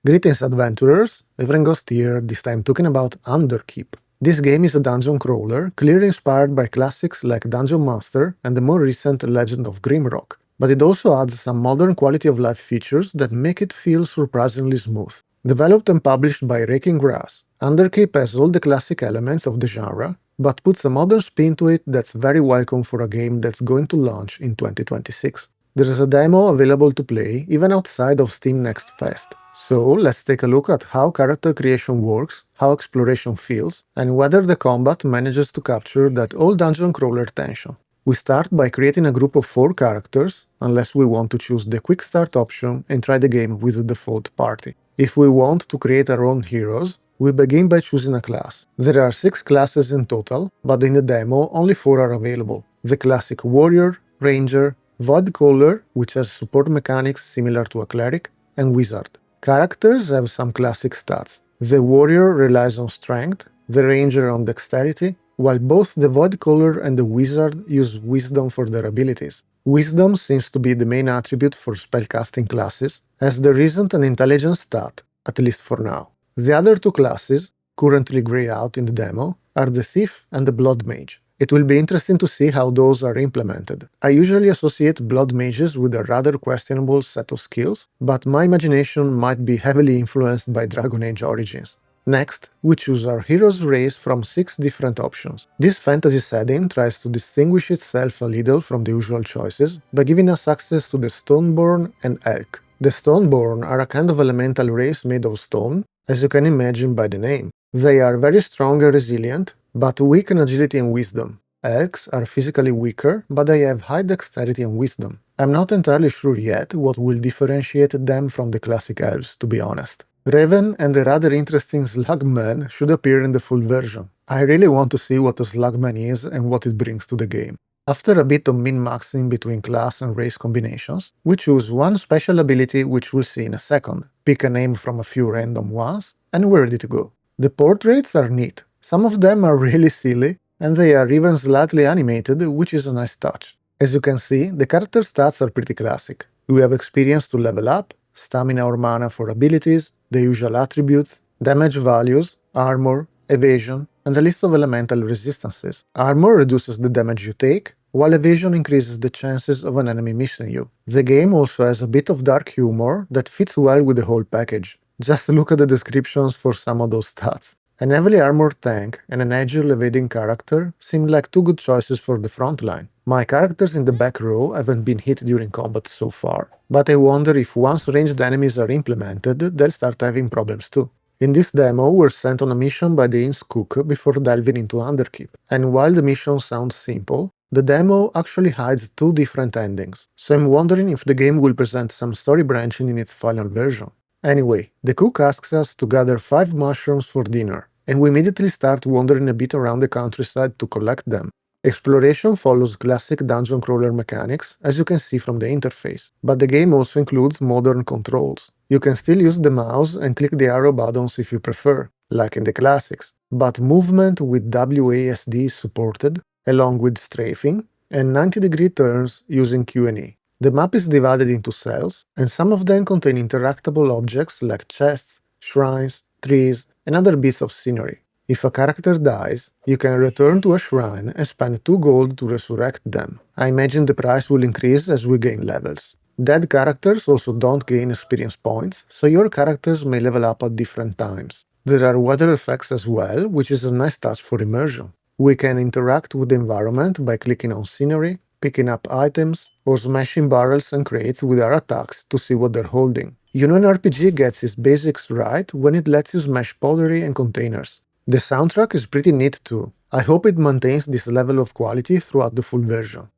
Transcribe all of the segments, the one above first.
Greetings adventurers, Ghost here, this time talking about Underkeep. This game is a dungeon crawler, clearly inspired by classics like Dungeon Master and the more recent Legend of Grimrock, but it also adds some modern quality of life features that make it feel surprisingly smooth. Developed and published by Rake, Underkeep has all the classic elements of the genre, but puts a modern spin to it that's very welcome for a game that's going to launch in 2026. There is a demo available to play even outside of Steam Next Fest. So let's take a look at how character creation works, how exploration feels, and whether the combat manages to capture that old dungeon crawler tension. We start by creating a group of 4 characters, unless we want to choose the quick start option and try the game with the default party. If we want to create our own heroes, we begin by choosing a class. There are 6 classes in total, but in the demo only 4 are available. The classic Warrior, Ranger, Voidcaller, which has support mechanics similar to a Cleric, and Wizard. Characters have some classic stats. The Warrior relies on Strength, the Ranger on Dexterity, while both the Voidcaller and the Wizard use Wisdom for their abilities. Wisdom seems to be the main attribute for spellcasting classes, as there isn't an intelligence stat, at least for now. The other 2 classes, currently grayed out in the demo, are the Thief and the Blood Mage. It will be interesting to see how those are implemented. I usually associate Blood Mages with a rather questionable set of skills, but my imagination might be heavily influenced by Dragon Age Origins. Next, we choose our hero's race from 6 different options. This fantasy setting tries to distinguish itself a little from the usual choices by giving us access to the Stoneborn and Elk. The Stoneborn are a kind of elemental race made of stone, as you can imagine by the name. They are very strong and resilient, but weak in agility and wisdom. Elks are physically weaker, but they have high dexterity and wisdom. I'm not entirely sure yet what will differentiate them from the classic elves, to be honest. Raven and the rather interesting Slugman should appear in the full version. I really want to see what a Slugman is and what it brings to the game. After a bit of min-maxing between class and race combinations, we choose one special ability which we'll see in a second, pick a name from a few random ones, and we're ready to go. The portraits are neat. Some of them are really silly, and they are even slightly animated, which is a nice touch. As you can see, the character stats are pretty classic. We have experience to level up, stamina or mana for abilities, the usual attributes, damage values, armor, evasion, and a list of elemental resistances. Armor reduces the damage you take, while evasion increases the chances of an enemy missing you. The game also has a bit of dark humor that fits well with the whole package. Just look at the descriptions for some of those stats. An heavily armored tank and an agile evading character seem like 2 good choices for the front line. My characters in the back row haven't been hit during combat so far, but I wonder if once ranged enemies are implemented, they'll start having problems too. In this demo, we're sent on a mission by the inn's cook before delving into Underkeep, and while the mission sounds simple, the demo actually hides 2 different endings, so I'm wondering if the game will present some story branching in its final version. Anyway, the cook asks us to gather 5 mushrooms for dinner, and we immediately start wandering a bit around the countryside to collect them. Exploration follows classic dungeon crawler mechanics, as you can see from the interface, but the game also includes modern controls. You can still use the mouse and click the arrow buttons if you prefer, like in the classics, but movement with WASD is supported, along with strafing, and 90-degree turns using Q&E. The map is divided into cells, and some of them contain interactable objects like chests, shrines, trees, and other bits of scenery. If a character dies, you can return to a shrine and spend 2 gold to resurrect them. I imagine the price will increase as we gain levels. Dead characters also don't gain experience points, so your characters may level up at different times. There are weather effects as well, which is a nice touch for immersion. We can interact with the environment by clicking on scenery, picking up items, or smashing barrels and crates with our attacks to see what they're holding. You know, an RPG gets its basics right when it lets you smash pottery and containers. The soundtrack is pretty neat too. I hope it maintains this level of quality throughout the full version.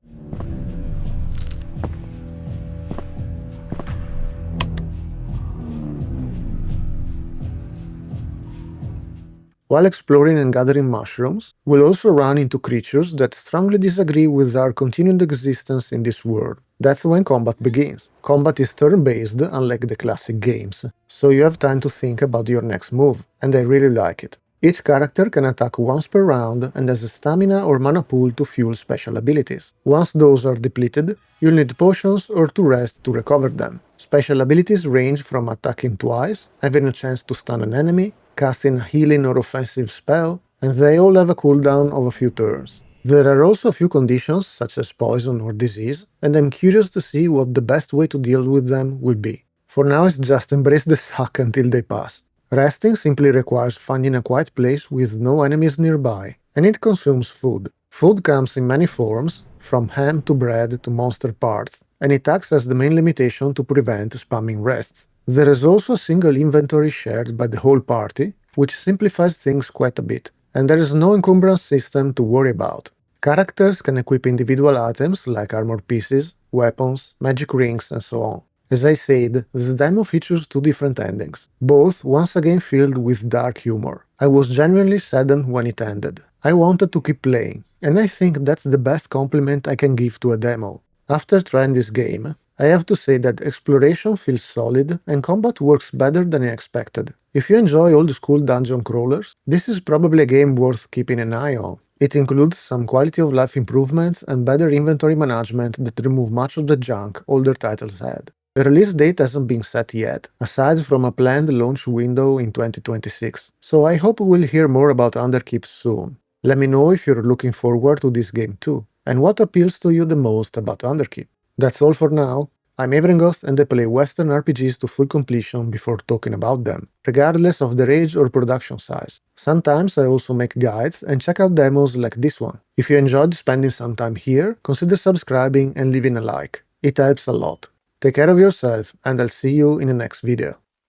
While exploring and gathering mushrooms, we'll also run into creatures that strongly disagree with our continued existence in this world. That's when combat begins. Combat is turn-based, unlike the classic games, so you have time to think about your next move, and I really like it. Each character can attack once per round and has a stamina or mana pool to fuel special abilities. Once those are depleted, you'll need potions or to rest to recover them. Special abilities range from attacking twice, having a chance to stun an enemy, casting a healing or offensive spell, and they all have a cooldown of a few turns. There are also a few conditions such as poison or disease, and I'm curious to see what the best way to deal with them will be. For now it's just embrace the suck until they pass. Resting simply requires finding a quiet place with no enemies nearby, and it consumes food. Food comes in many forms, from ham to bread to monster parts, and it acts as the main limitation to prevent spamming rests. There is also a single inventory shared by the whole party, which simplifies things quite a bit, and there is no encumbrance system to worry about. Characters can equip individual items like armor pieces, weapons, magic rings, and so on. As I said, the demo features two different endings, both once again filled with dark humor. I was genuinely saddened when it ended. I wanted to keep playing, and I think that's the best compliment I can give to a demo. After trying this game, I have to say that exploration feels solid and combat works better than I expected. If you enjoy old school dungeon crawlers, this is probably a game worth keeping an eye on. It includes some quality of life improvements and better inventory management that remove much of the junk older titles had. The release date hasn't been set yet, aside from a planned launch window in 2026, so I hope we'll hear more about Underkeep soon. Let me know if you're looking forward to this game too, and what appeals to you the most about Underkeep. That's all for now. I'm Evrengoth and I play Western RPGs to full completion before talking about them, regardless of their age or production size. Sometimes I also make guides and check out demos like this one. If you enjoyed spending some time here, consider subscribing and leaving a like. It helps a lot. Take care of yourself, and I'll see you in the next video.